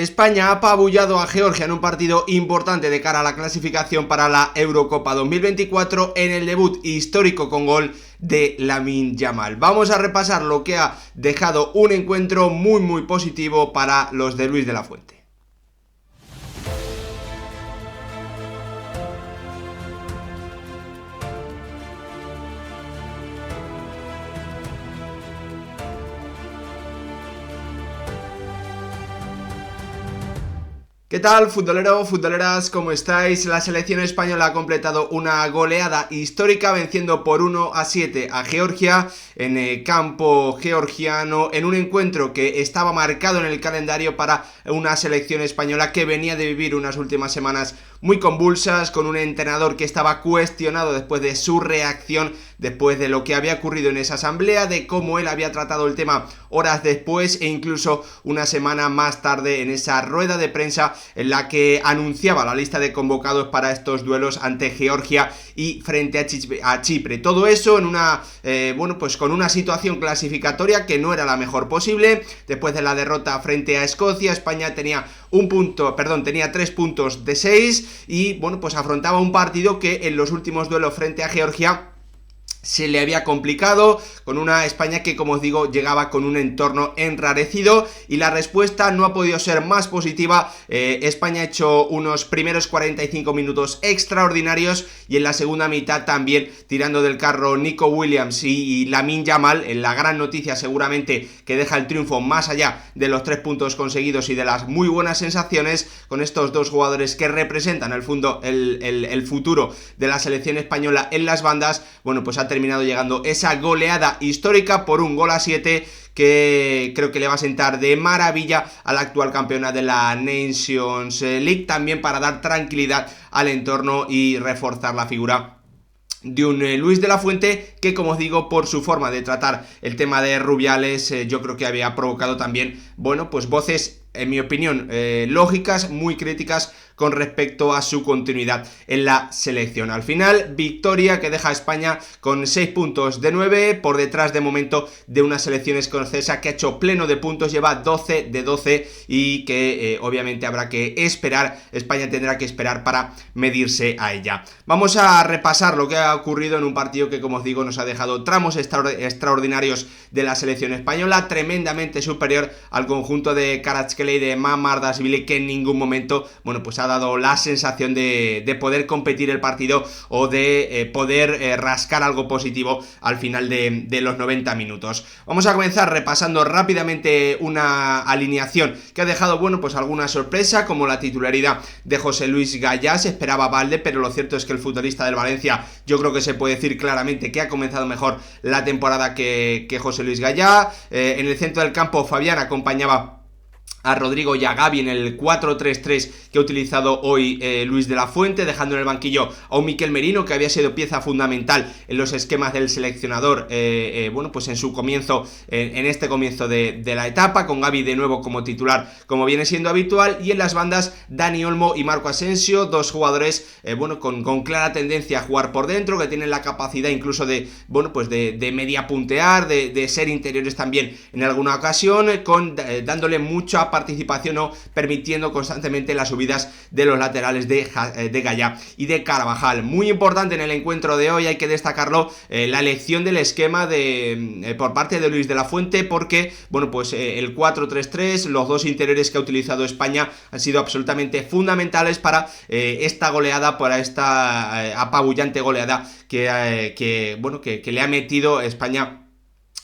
España ha apabullado a Georgia en un partido importante de cara a la clasificación para la Eurocopa 2024 en el debut histórico con gol de Lamine Yamal. Vamos a repasar lo que ha dejado un encuentro muy positivo para los de Luis de la Fuente. ¿Qué tal, futbolero, futboleras? ¿Cómo estáis? La selección española ha completado una goleada histórica venciendo por 1-7 a Georgia en el campo georgiano en un encuentro que estaba marcado en el calendario para una selección española que venía de vivir unas últimas semanas muy convulsas, con un entrenador que estaba cuestionado después de su reacción, después de lo que había ocurrido en esa asamblea, de cómo él había tratado el tema horas después e incluso una semana más tarde en esa rueda de prensa en la que anunciaba la lista de convocados para estos duelos ante Georgia y frente a Chipre. Todo eso en una, con una situación clasificatoria que no era la mejor posible. Después de la derrota frente a Escocia, España tenía 3 puntos de 6 y afrontaba un partido que en los últimos duelos frente a Georgia se le había complicado, con una España que, como os digo, llegaba con un entorno enrarecido y la respuesta no ha podido ser más positiva. España ha hecho unos primeros 45 minutos extraordinarios y en la segunda mitad también tirando del carro Nico Williams y Lamine Yamal, en la gran noticia seguramente que deja el triunfo más allá de los 3 puntos conseguidos y de las muy buenas sensaciones con estos dos jugadores que representan el futuro de la selección española en las bandas. Ha terminado llegando esa goleada histórica por 1-7 que creo que le va a sentar de maravilla a la actual campeona de la Nations League, también para dar tranquilidad al entorno y reforzar la figura de un Luis de la Fuente que, como os digo, por su forma de tratar el tema de Rubiales, yo creo que había provocado también, voces, en mi opinión, lógicas, muy críticas con respecto a su continuidad en la selección. Al final, victoria que deja a España con 6 puntos de 9, por detrás de momento de una selección escocesa que ha hecho pleno de puntos, lleva 12 de 12 y que obviamente habrá que esperar, España tendrá que esperar para medirse a ella. Vamos a repasar lo que ha ocurrido en un partido que, como os digo, nos ha dejado tramos extraordinarios de la selección española, tremendamente superior al conjunto de Kvaratskhelia y de Mamardashvili, que en ningún momento, ha dado la sensación de poder competir el partido o de poder rascar algo positivo al final de los 90 minutos. Vamos a comenzar repasando rápidamente una alineación que ha dejado, alguna sorpresa, como la titularidad de José Luis Gaya. Se esperaba Balde, pero lo cierto es que el futbolista del Valencia, yo creo que se puede decir claramente que ha comenzado mejor la temporada que José Luis Gaya. En el centro del campo, Fabián acompañaba a Rodrigo y a Gavi en el 4-3-3 que ha utilizado hoy Luis de la Fuente, dejando en el banquillo a un Miquel Merino que había sido pieza fundamental en los esquemas del seleccionador en su comienzo, en este comienzo de la etapa, con Gavi de nuevo como titular, como viene siendo habitual, y en las bandas Dani Olmo y Marco Asensio, dos jugadores con clara tendencia a jugar por dentro, que tienen la capacidad incluso de media puntear, de ser interiores también en alguna ocasión, dándole mucha participación o permitiendo constantemente las subidas de los laterales de Gaya y de Carvajal. Muy importante en el encuentro de hoy, hay que destacarlo, la elección del esquema por parte de Luis de la Fuente, porque el 4-3-3, los dos interiores que ha utilizado España han sido absolutamente fundamentales para esta goleada, para esta apabullante goleada que le ha metido España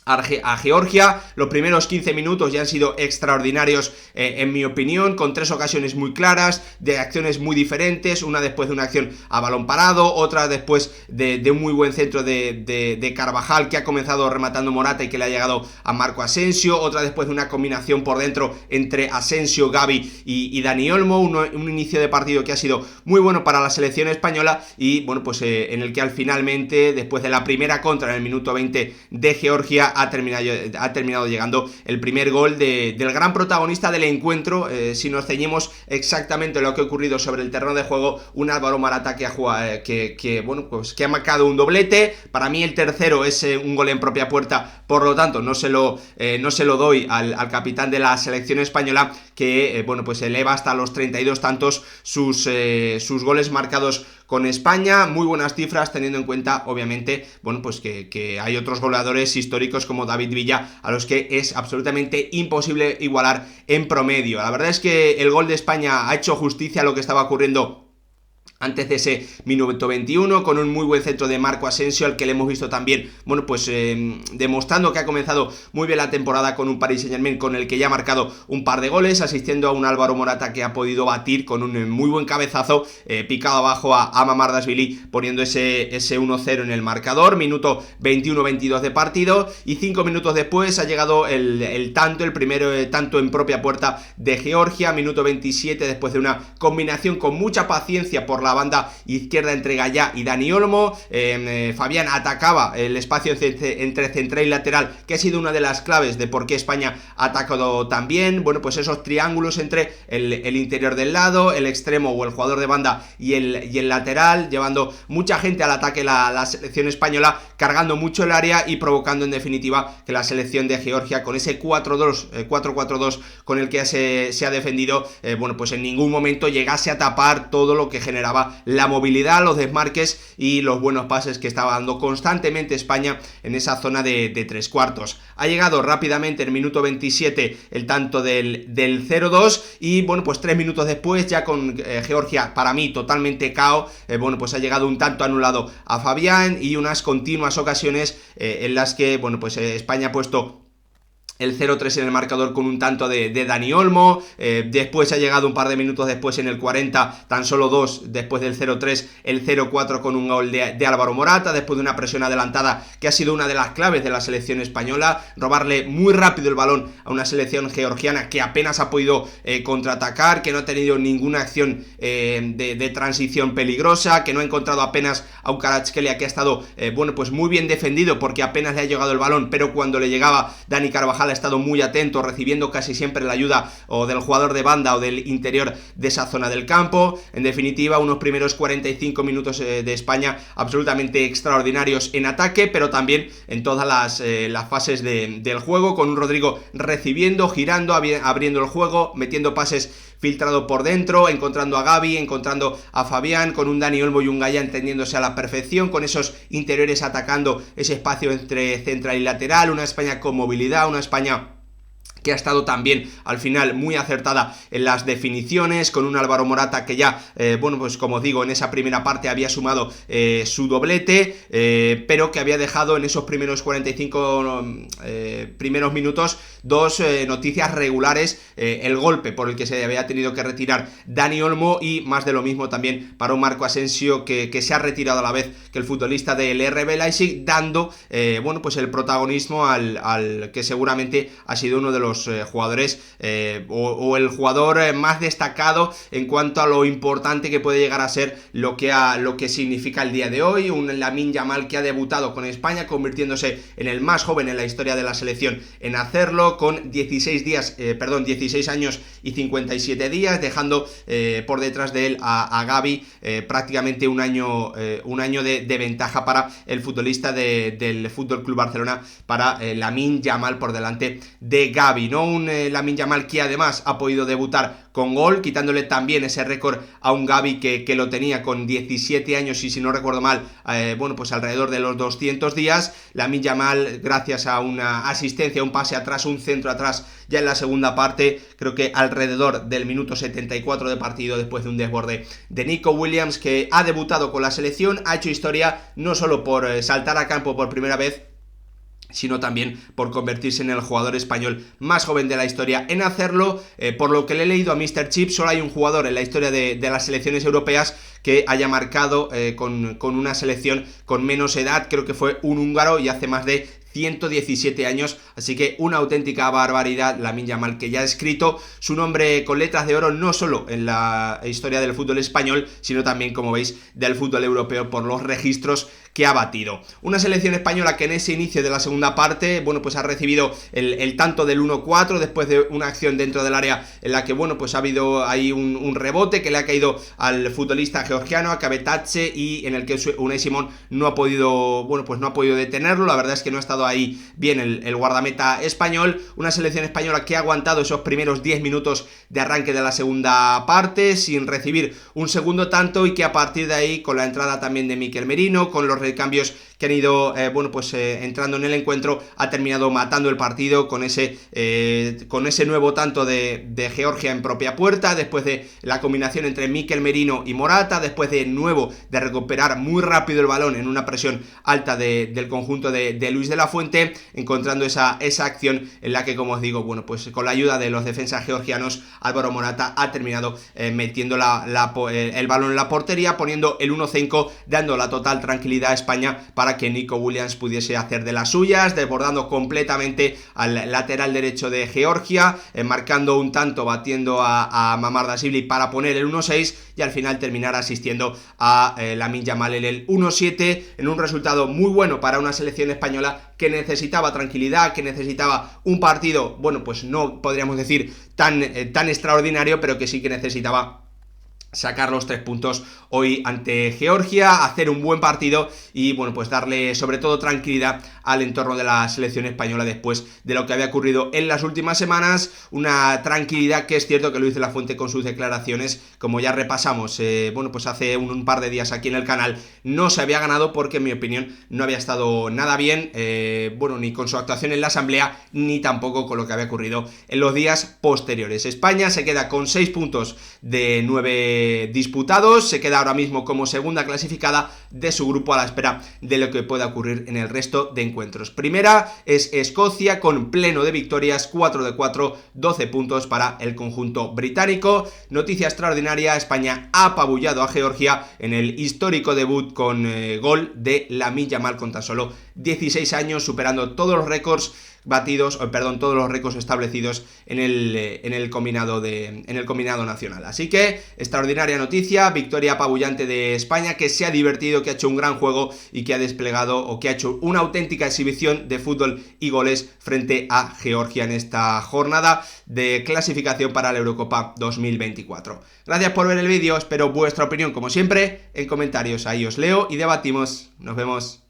a Georgia. Los primeros 15 minutos ya han sido extraordinarios, en mi opinión, con 3 ocasiones muy claras, de acciones muy diferentes, una después de una acción a balón parado, otra después de un muy buen centro de Carvajal, que ha comenzado rematando Morata y que le ha llegado a Marco Asensio, otra después de una combinación por dentro entre Asensio, Gavi y Dani Olmo, un inicio de partido que ha sido muy bueno para la selección española y en el que finalmente, después de la primera contra en el minuto 20 de Georgia, ha terminado llegando el primer gol del gran protagonista del encuentro. Si nos ceñimos exactamente lo que ha ocurrido sobre el terreno de juego, un Álvaro Morata que ha marcado un doblete. Para mí el tercero es un gol en propia puerta, por lo tanto no se lo doy al capitán de la selección española, que bueno, pues eleva hasta los 32 tantos sus goles marcados con España. Muy buenas cifras, teniendo en cuenta, obviamente, bueno, pues que hay otros goleadores históricos como David Villa, a los que es absolutamente imposible igualar en promedio. La verdad es que el gol de España ha hecho justicia a lo que estaba ocurriendo antes de ese minuto 21, con un muy buen centro de Marco Asensio, al que le hemos visto también, bueno, pues demostrando que ha comenzado muy bien la temporada con un Paris Saint-Germain con el que ya ha marcado un par de goles, asistiendo a un Álvaro Morata que ha podido batir con un muy buen cabezazo, picado abajo a Mamardashvili, poniendo ese 1-0 en el marcador. Minuto 21-22 de partido, y 5 minutos después ha llegado el tanto, el primero tanto en propia puerta de Georgia. Minuto 27, después de una combinación con mucha paciencia por la banda izquierda entre Gallá y Dani Olmo. Fabián atacaba el espacio entre central y lateral, que ha sido una de las claves de por qué España ha atacado tan bien. Bueno, pues esos triángulos entre el interior del lado, el extremo o el jugador de banda y el lateral, llevando mucha gente al ataque la selección española, cargando mucho el área y provocando en definitiva que la selección de Georgia, con ese 4-4-2 con el que se ha defendido, bueno, pues en ningún momento llegase a tapar todo lo que generaba la movilidad, los desmarques y los buenos pases que estaba dando constantemente España en esa zona de tres cuartos. Ha llegado rápidamente en el minuto 27 el tanto del 0-2, y bueno, pues 3 minutos después, ya con Georgia para mí totalmente cao, bueno, pues ha llegado un tanto anulado a Fabián y unas continuas ocasiones en las que, bueno, pues España ha puesto el 0-3 en el marcador con un tanto de Dani Olmo. Después ha llegado un par de minutos después, en el 40, tan solo 2 después del 0-3, el 0-4 con un gol de Álvaro Morata, después de una presión adelantada que ha sido una de las claves de la selección española, robarle muy rápido el balón a una selección georgiana que apenas ha podido contraatacar, que no ha tenido ninguna acción de transición peligrosa, que no ha encontrado apenas a un Kvaratskhelia que ha estado, bueno, pues muy bien defendido porque apenas le ha llegado el balón, pero cuando le llegaba, Dani Carvajal ha estado muy atento, recibiendo casi siempre la ayuda o del jugador de banda o del interior de esa zona del campo. En definitiva, unos primeros 45 minutos de España absolutamente extraordinarios en ataque, pero también en todas las fases del juego, con un Rodrigo recibiendo, girando, abriendo el juego, metiendo pases filtrado por dentro, encontrando a Gavi, encontrando a Fabián, con un Dani Olmo y un Gallá entendiéndose a la perfección, con esos interiores atacando ese espacio entre central y lateral. Una España con movilidad, una España que ha estado también al final muy acertada en las definiciones, con un Álvaro Morata que ya, bueno, pues como digo, en esa primera parte había sumado su doblete, pero que había dejado en esos primeros 45 primeros minutos dos noticias regulares: el golpe por el que se había tenido que retirar Dani Olmo, y más de lo mismo también para un Marco Asensio que se ha retirado a la vez que el futbolista del RB Leipzig, dando, bueno, pues el protagonismo al que seguramente ha sido uno de los jugadores o el jugador más destacado en cuanto a lo importante que puede llegar a ser lo que significa el día de hoy. Un Lamine Yamal que ha debutado con España, convirtiéndose en el más joven en la historia de la selección en hacerlo, con 16 años y 57 días, dejando por detrás de él a Gavi, prácticamente un año de ventaja para el futbolista del Fútbol Club Barcelona, para Lamine Yamal por delante de Gavi, ¿no? Un Lamine Yamal que además ha podido debutar con gol, quitándole también ese récord a un Gavi que lo tenía con 17 años y, si no recuerdo mal, bueno, pues alrededor de los 200 días. Lamine Yamal, gracias a una asistencia, un pase atrás, un centro atrás, ya en la segunda parte, creo que alrededor del minuto 74 de partido, después de un desborde de Nico Williams, que ha debutado con la selección, ha hecho historia no solo por saltar a campo por primera vez, sino también por convertirse en el jugador español más joven de la historia en hacerlo. Por lo que le he leído a Mr. Chip, solo hay un jugador en la historia de las selecciones europeas que haya marcado con una selección con menos edad. Creo que fue un húngaro, y hace más de 117 años, así que una auténtica barbaridad. Lamine Yamal, que ya ha escrito su nombre con letras de oro no solo en la historia del fútbol español, sino también, como veis, del fútbol europeo, por los registros que ha batido. Una selección española que en ese inicio de la segunda parte, bueno, pues ha recibido el tanto del 1-4 después de una acción dentro del área en la que, bueno, pues ha habido ahí un rebote que le ha caído al futbolista georgiano, a Kvaratskhelia, y en el que Unai Simón no ha podido, bueno, pues no ha podido detenerlo. La verdad es que no ha estado estado ahí bien el guardameta español, una selección española que ha aguantado esos primeros 10 minutos de arranque de la segunda parte sin recibir un segundo tanto, y que a partir de ahí, con la entrada también de Mikel Merino, con los recambios que han ido entrando en el encuentro, ha terminado matando el partido con ese nuevo tanto de Georgia en propia puerta, después de la combinación entre Mikel Merino y Morata, después de recuperar muy rápido el balón en una presión alta del conjunto de Luis de la Fuente, encontrando esa acción en la que, como os digo, con la ayuda de los defensas georgianos, Álvaro Morata ha terminado metiendo el balón en la portería, poniendo el 1-5, dando la total tranquilidad a España para que Nico Williams pudiese hacer de las suyas, desbordando completamente al lateral derecho de Georgia, marcando un tanto, batiendo a Mamardashvili para poner el 1-6, y al final terminar asistiendo a Lamine Yamal en el 1-7, en un resultado muy bueno para una selección española que necesitaba tranquilidad, que necesitaba un partido, no podríamos decir tan extraordinario, pero que sí que necesitaba sacar los 3 puntos hoy ante Georgia, hacer un buen partido y darle sobre todo tranquilidad al entorno de la selección española después de lo que había ocurrido en las últimas semanas. Una tranquilidad que es cierto que Luis de la Fuente, con sus declaraciones, como ya repasamos hace un par de días aquí en el canal, no se había ganado, porque en mi opinión no había estado nada bien, ni con su actuación en la asamblea, ni tampoco con lo que había ocurrido en los días posteriores. España se queda con 6 puntos de 9 disputados, se queda ahora mismo como segunda clasificada de su grupo, a la espera de lo que pueda ocurrir en el resto de encuentros. Primera es Escocia, con pleno de victorias, 4 de 4, 12 puntos para el conjunto británico. Noticia extraordinaria: España ha apabullado a Georgia en el histórico debut con gol de Lamine Yamal con tan solo 16 años, superando todos los récords todos los récords establecidos en el combinado nacional. Así que extraordinaria noticia, victoria apabullante de España, que se ha divertido, que ha hecho un gran juego y que ha desplegado, o que ha hecho una auténtica exhibición de fútbol y goles frente a Georgia en esta jornada de clasificación para la Eurocopa 2024. Gracias por ver el vídeo, espero vuestra opinión como siempre en comentarios, ahí os leo y debatimos. Nos vemos.